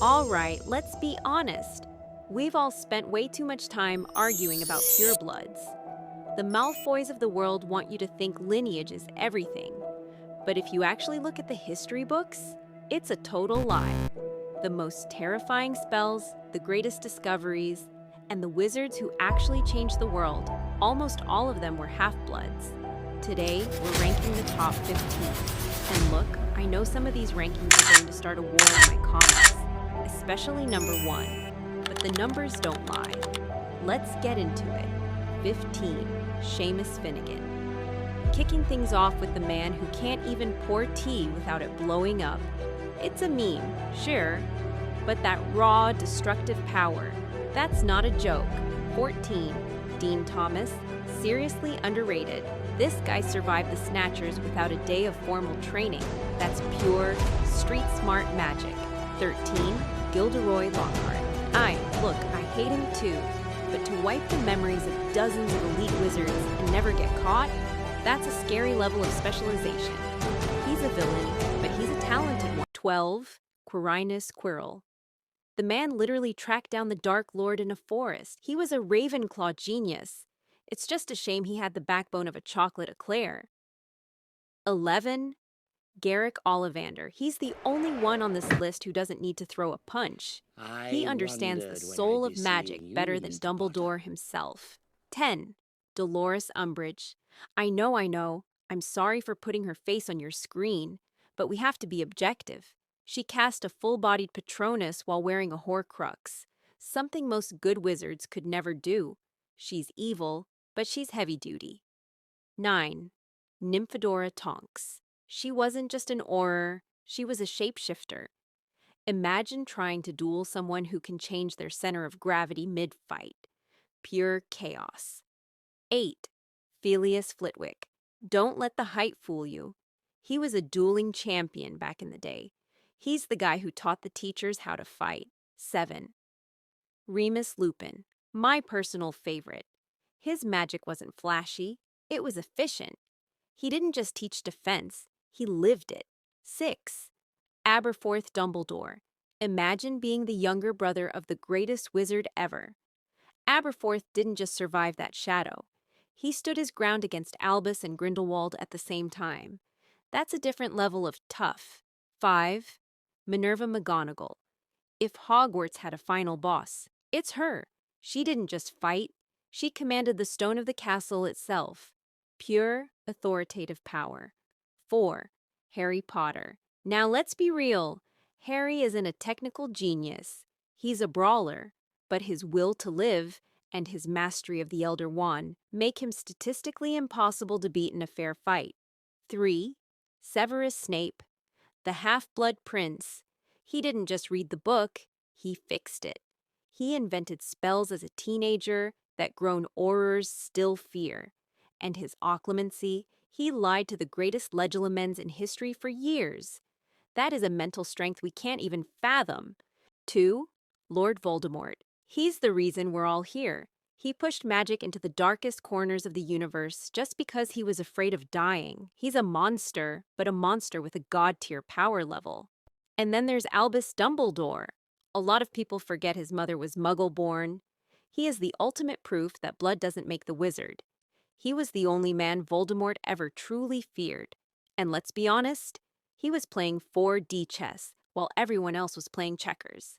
All right, let's be honest. We've all spent way too much time arguing about purebloods. The Malfoys of the world want you to think lineage is everything. But if you actually look at the history books, it's a total lie. The most terrifying spells, the greatest discoveries, and the wizards who actually changed the world, almost all of them were half-bloods. Today, we're ranking the top 15. And look, I know some of these rankings are going to start a war in my comments, especially number 1. But the numbers don't lie. Let's get into it. 15. Seamus Finnegan. Kicking things off with the man who can't even pour tea without it blowing up. It's a meme, sure, but that raw, destructive power, that's not a joke. 14. Dean Thomas. Seriously underrated. This guy survived the Snatchers without a day of formal training. That's pure, street-smart magic. 13. Gilderoy Lockhart. Look, I hate him too, but to wipe the memories of dozens of elite wizards and never get caught, that's a scary level of specialization. He's a villain, but he's a talented one. 12. Quirinus Quirrell. The man literally tracked down the Dark Lord in a forest. He was a Ravenclaw genius. It's just a shame he had the backbone of a chocolate eclair. 11. Garrick Ollivander. He's the only one on this list who doesn't need to throw a punch. He understands the soul of magic better than Dumbledore himself. 10. Dolores Umbridge. I know. I'm sorry for putting her face on your screen, but we have to be objective. She cast a full-bodied Patronus while wearing a Horcrux, something most good wizards could never do. She's evil, but she's heavy-duty. 9. Nymphadora Tonks. She wasn't just an Auror, she was a shapeshifter. Imagine trying to duel someone who can change their center of gravity mid-fight. Pure chaos. 8. Phileas Flitwick. Don't let the height fool you. He was a dueling champion back in the day. He's the guy who taught the teachers how to fight. 7. Remus Lupin. My personal favorite. His magic wasn't flashy, it was efficient. He didn't just teach defense, he lived it. 6. Aberforth Dumbledore. Imagine being the younger brother of the greatest wizard ever. Aberforth didn't just survive that shadow. He stood his ground against Albus and Grindelwald at the same time. That's a different level of tough. 5. Minerva McGonagall. If Hogwarts had a final boss, it's her. She didn't just fight, she commanded the stone of the castle itself. Pure, authoritative power. 4. Harry Potter. Now let's be real. Harry isn't a technical genius. He's a brawler, but his will to live and his mastery of the Elder Wand make him statistically impossible to beat in a fair fight. 3. Severus Snape. The half-blood prince. He didn't just read the book, he fixed it. He invented spells as a teenager that grown Aurors still fear. And his occlumency, he lied to the greatest legilimens in history for years. That is a mental strength we can't even fathom. 2. Lord Voldemort. He's the reason we're all here. He pushed magic into the darkest corners of the universe just because he was afraid of dying. He's a monster, but a monster with a god-tier power level. And then there's Albus Dumbledore. A lot of people forget his mother was Muggle-born. He is the ultimate proof that blood doesn't make the wizard. He was the only man Voldemort ever truly feared. And let's be honest, he was playing 4D chess while everyone else was playing checkers.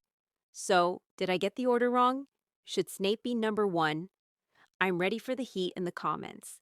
So, did I get the order wrong? Should Snape be number 1? I'm ready for the heat in the comments.